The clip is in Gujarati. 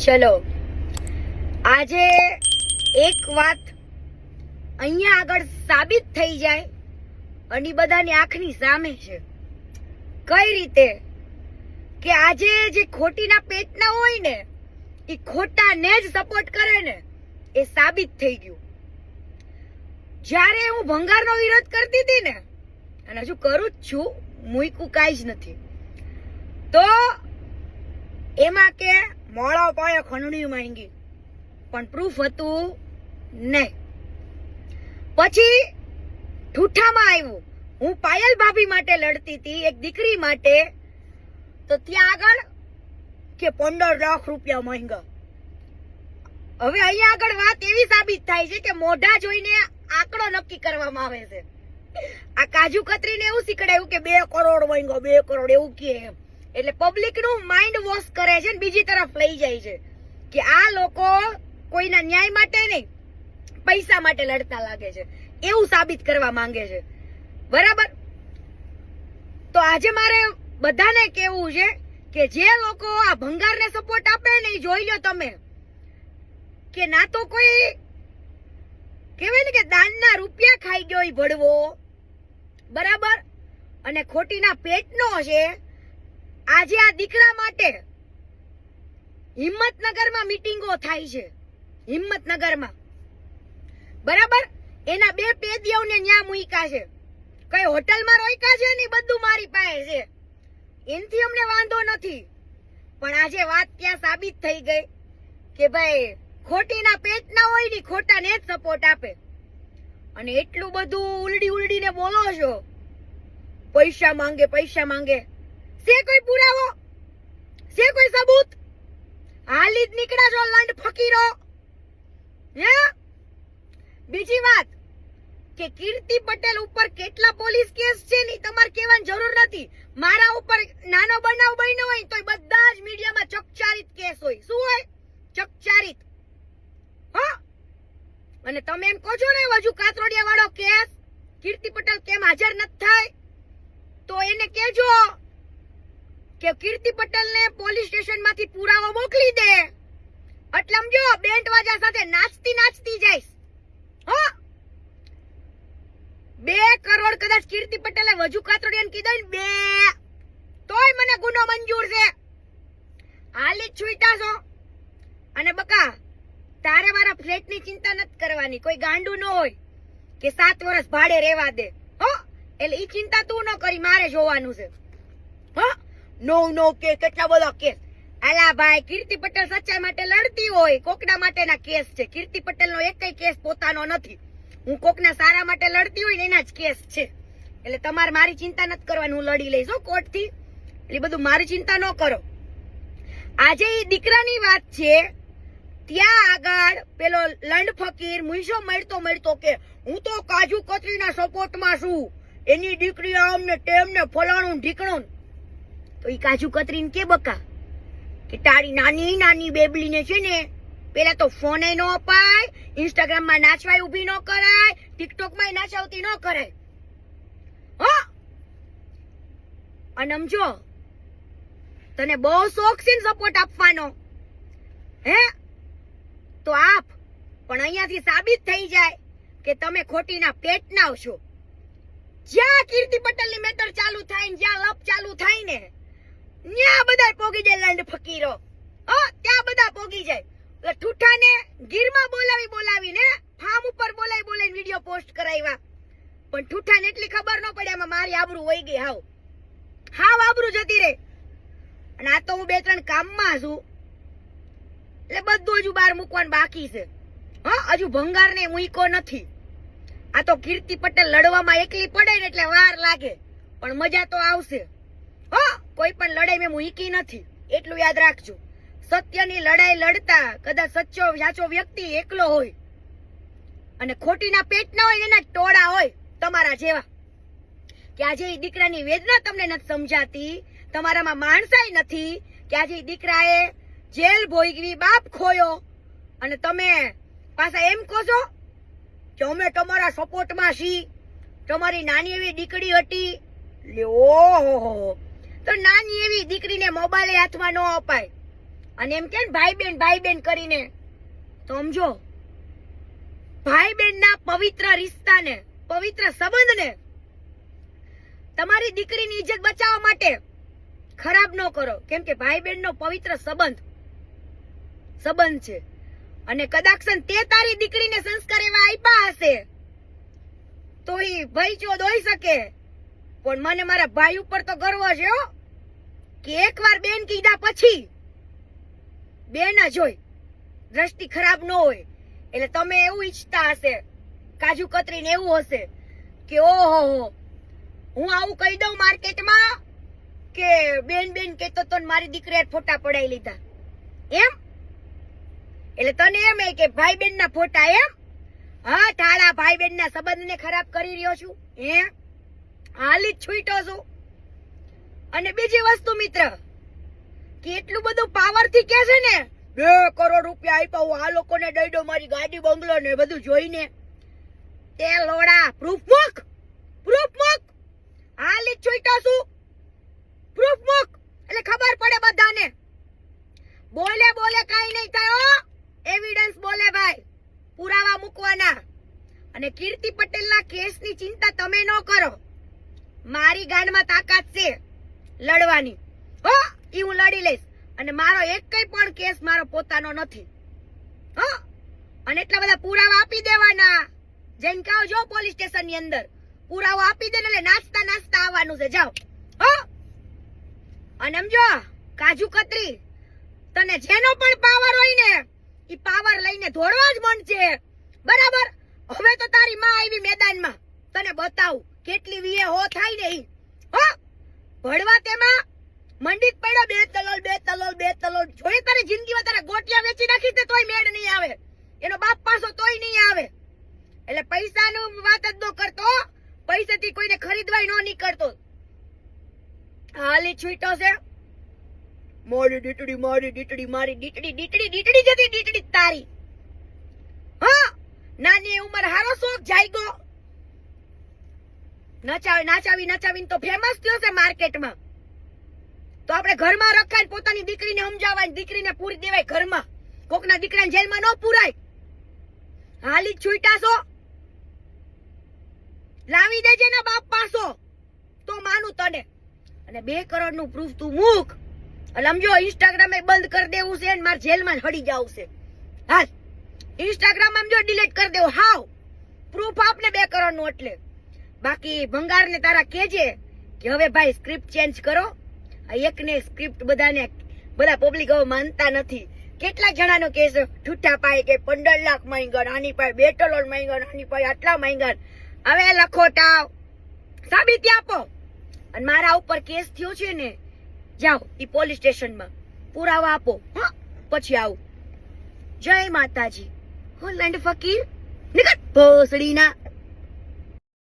ચલો આજે એક વાત અહીંયા આગળ સાબિત થઈ જાય અને બધાની આંખની સામે છે. કઈ રીતે કે આજે જે ખોટીના પેટના હોય ને એ ખોટાને જ સપોર્ટ કરે ને એ સાબિત થઈ ગયું. જ્યારે હું ભંગારનો વિરોધ કરતી હતી ને, અને હજુ કરું જ છું, મૂકું કાંઈ જ નથી, તો એમાં કે મોળો પાયો ખંડણી માંગી પણ પ્રૂફ હતું નહીં. પછી ઠૂઠામાં આવ્યું. હું પાયલ ભાભી માટે લડતી હતી, એક દીકરી માટે, તો ત્યાં આગળ કે 15 લાખ રૂપિયા માંગ્યા. હવે અહીંયા આગળ વાત એવી સાબિત થાય છે કે મોઢા જોઈને આંકડો નક્કી કરવામાં આવે છે. આ કાજુ કતરીને એવું શીખડાયું કે 2 કરોડ માંગ્યો, 2 કરોડ એવું કે એમ. એટલે પબ્લિક નું માઇન્ડ વોશ કરે છે, બીજી તરફ લઈ જાય છે કે આ લોકો કોઈના ન્યાય માટે નહીં, પૈસા માટે લડતા લાગે છે, એવું સાબિત કરવા માંગે છે. બરાબર? તો આજે મારે બધાને કહેવું છે કે જે લોકો આ ભંગારને સપોર્ટ આપે ને એ જોઈ લો તમે કે ના તો કોઈ કહેવાય ને કે દાનના રૂપિયા ખાઈ ગયો એ ભડવો, બરાબર, અને ખોટીના પેટનો છે. આજે આ દીકરા માટે હિંમતનગરમાં મીટિંગો થાય છે, હિંમતનગરમાં, બરાબર. એના 2 પેદીઓને ન્યા મૂક્યા છે, કઈ હોટલમાં રોક્યા છે ને બધું મારી પાસે છે, એનથી અમને વાંધો નથી. પણ આજે વાત ત્યાં સાબિત થઈ ગઈ કે ભાઈ ખોટીના પેટના હોય ને ખોટાને જ સપોર્ટ આપે. અને એટલું બધું ઉલડીને બોલો છો, પૈસા માંગે, પૈસા માંગે. છે કોઈ પુરાવો? છે કોઈ સબૂત? હાલી જ નીકળ્યા છો લંડ ફકીરો. હે? બીજી વાત કે કીર્તિ પટેલ ઉપર કેટલા પોલીસ કેસ છે ને તમારે કહેવાની જરૂર નથી. મારા ઉપર નાનો બનાવ બન્યો હોય તો બધા જ મીડિયામાં ચકચારિત કેસ હોય. શું હોય? ચકચારિત. હા? અને તમે એમ કહો છો ને વજુ કાતરોડિયા વાળો કેસ, કીર્તિ પટેલ કેમ હાજર નથી થાય? તો એને કહેજો કે કીર્તિ પટેલને પોલીસ સ્ટેશનમાંથી પુરાવો મોકલી દે, એટલે સમજો બેન્ડ વાજા સાથે નાચતી જઈશ. હા, 2 કરોડ કદાચ કીર્તિ પટેલે વજુ કાતરોડિયાને કીધા ને 2, તોય મને ગુનો મંજૂર છે. હાલી છૂટા છો. અને બકા તારે મારા ફ્લેટની ચિંતા નથી કરવાની. કોઈ ગાંડું ન હોય કે 7 વર્ષ ભાડે રહેવા દે, હો, એટલે ઈ ચિંતા તું ન કરી, મારે જોવાનું છે. હો, નો કે કેટલા બધા કેસ. આલા ભાઈ, કીર્તિ પટેલ સચ્ચાઈ માટે લડતી હોય, કોકના માટેના કેસ છે. કીર્તિ પટેલનો એકય કેસ પોતાનો નથી. હું કોકના સારા માટે લડતી હોય ને એના જ કેસ છે. એટલે તમારે મારી ચિંતા નથી કરવાની, હું લડી લઈશ કોર્ટથી. એટલે બધું મારી ચિંતા ન કરો. આજે એ દીકરાની વાત છે, ત્યાં આગળ પેલો લંડ ફકીર મુઈશો મળતો કે હું તો કાજુ કતરીના સપોર્ટમાં છું, એની દીકરી આમને તેમને ફલાણું ઢીકણું. તો ઈ કાજુ કતરીને કે બકા કે તારી નાની બેબલીને છે ને પેલા તો ફોને ન અપાય, ઇન્સ્ટાગ્રામમાં નાચવાય ઊભી ન કરાય, ટિકટોકમાં નાચાવતી ન કરાય. હા, અને સમજો તને બહુ શોખ છે ને સપોર્ટ આપવાનો, હે, તો આપ. પણ અહીંયાથી સાબિત થઈ જાય કે તમે ખોટીના પેટના છો. જ્યાં કીર્તિ પટેલની મેટર ચાલુ થાય ને જ્યાં લપ ચાલુ થાય ને ત્યાં બધા પોગી જાય લંડ ફકીરો. હા, ત્યાં બધા પોગી જાય. એટલે ઠૂઠાને ગીરમાં બોલાવીને ફાર્મ ઉપર બોલાવીને વિડીયો પોસ્ટ કરાવ્યા. પણ ઠૂઠાને એટલી ખબર ન પડી આમાં મારી આબરૂ વહી ગઈ. હાવ આબરૂ જતી રહી. અને આ તો હું 2-3 કામમાં છું, એટલે બધું હજુ બહાર મૂકવાનું બાકી છે. હા, હજુ ભંગારને મૂકો નથી. આ તો કીર્તિ પટેલ લડવામાં એકલી પડે ને એટલે વાર લાગે, પણ મજા તો આવશે. હા, કોઈ પણ લડાઈ મેં મૂકી નથી, એટલું યાદ રાખજો. સત્યની લડાઈ લડતા કદાચ સાચો વ્યક્તિ એકલો હોય, અને ખોટીના પેટ ના હોય એના ટોળા હોય તમારા જેવા. કે આજે એ દીકરાની વેદના તમને નથી સમજાતી, તમારામાં માણસાઈ નથી કે આજે દીકરાએ જેલ ભોગવી, બાપ ખોયો, અને તમે પાછા એમ કહો છો કે અમે તમારા સપોર્ટમાં છીએ. તમારી નાની એવી દીકરી હતી, ઓહો, તો નાની એવી દીકરીને મોબાઈલ હાથમાં ન અપાય. અને એમ કે ભાઈ બેન કરીને, તો સમજો ભાઈ બેન ના પવિત્ર રિશ્તાને, પવિત્ર સંબંધને તમારી દીકરીની ઇજ્જત બચાવવા માટે ખરાબ ન કરો. કેમ કે ભાઈ બેન નો પવિત્ર સંબંધ છે. અને કદાચ તે તારી દીકરીને સંસ્કાર એવા આપ્યા હશે તો એ ભાઈ ચોદ હોઈ શકે. પણ મને મારા ભાઈ ઉપર તો ગર્વ છે હો, કે એકવાર બેન કીધા પછી બેન જ હોય, દ્રષ્ટિ ખરાબ ન હોય. એટલે તમે એવું ઈચ્છતા હશે, કાજુ કતરીને એવું હશે કે ઓહો હું આવું કહી દઉં માર્કેટમાં કે બેન કેતો તો મારી દીકરીએ ફોટા પડાવી લીધા એમ. એટલે તને એમ કે ભાઈ બેન ના ફોટા એમ, હા ઠાળા ભાઈ બેન ના સંબંધને ખરાબ કરી રહ્યો છું એમ, હાલી જ છૂટો છું. અને બીજી વસ્તુ મિત્ર, કે એટલું બધું પાવર થી કે છે ને 2 કરોડ રૂપિયા આપ્યા હું આ લોકોને દઈ દઉં, મારી ગાડી બંગલો ને બધું જોઈને, તે લોડા પ્રૂફ મૂક, હાલી જ છૂટો છું, પ્રૂફ મૂક. એટલે ખબર પડે બધાને. બોલે કાઈ નહીં થાય, એવિડન્સ બોલે ભાઈ, પુરાવા મૂકવાના. અને કીર્તિ પટેલના કેસની ચિંતા તમે ન કરો, મારી ગાંડમાં તાકાત છે લડવાની. હો ઈ હું લડી લઈશ. અને મારો એકય પણ કેસ મારો પોતાનો નથી. હો અને એટલા બધા પુરાવા આપી દેવાના. જઈને કહો જો પોલીસ સ્ટેશન ની અંદર પુરાવો આપી દે, એટલે નાસ્તા આવવાનું છે. જાઓ. હો અને સમજો કાજુ કતરી, તને જેનો પણ પાવર હોય ને ઈ પાવર લઈને દોડવા જ મન છે, બરાબર. હવે તો તારી માં આવી મેદાનમાં, તને બતાવું કેટલી વીએ હો થાય ને ઈ. હો ભડવા તેમાં મંડિત પડ્યો, બે તલોલ જોઈ તારી જિંદગીમાં તારે ગોટિયા વેચી નાખી તે તોય મેળ નહીં આવે, એનો બાપ પાસો તોય નહીં આવે. એટલે પૈસાનું વાત જ ન કરતો, પૈસાથી કોઈને ખરીદવાય ન નીકળતો. હાલી છૂટો છે મારી દીકડી જતી તારી. હા નાની ઉંમર હારો શોખ જાયગો, નચાવીને તો ફેમસ થયો છે માર્કેટમાં. તો આપણે ઘરમાં રખાય, પોતાની દીકરીને સમજાવાય, દીકરીને પૂરી દેવાય ઘરમાં. કોકના દીકરાને જેલમાં ન પૂરાય. હાલી છૂટા છો, લાવી દેજે ને બાપ પાસો તો માનું તને. અને 2 કરોડ નું પ્રૂફ તું મૂક. એટલે સમજો ઇન્સ્ટાગ્રામ બંધ કરી દેવું છે, મારે જેલમાં હડી જવું છે. હાલ ઇન્સ્ટાગ્રામ સમજો ડિલીટ કરી દેવું, હાવ પ્રૂફ આપને 2 કરોડ નું. એટલે બાકી ભંગાર ને તારા કેજે કે હવે ભાઈ સ્ક્રિપ્ટ ચેન્જ કરો. આ એકને સ્ક્રિપ્ટ બધા પબ્લિક હવે માનતા નથી. કેટલાક જણાનો કેસ ઠૂઠા પાય કે 15 લાખ માંગ્યા, આની પાસે 2 કરોડ માંગ્યા, આની પાસે આટલા માંગ્યા. હવે લખોટાવ સાબિતી આપો. અને મારા ઉપર કેસ થયો છે ને, જાઓ ઈ પોલીસ સ્ટેશનમાં પુરાવા આપો, હા પછી આવું. જય માતાજી. હોલન્ડ ફકીર નીકળ ભોસડીના.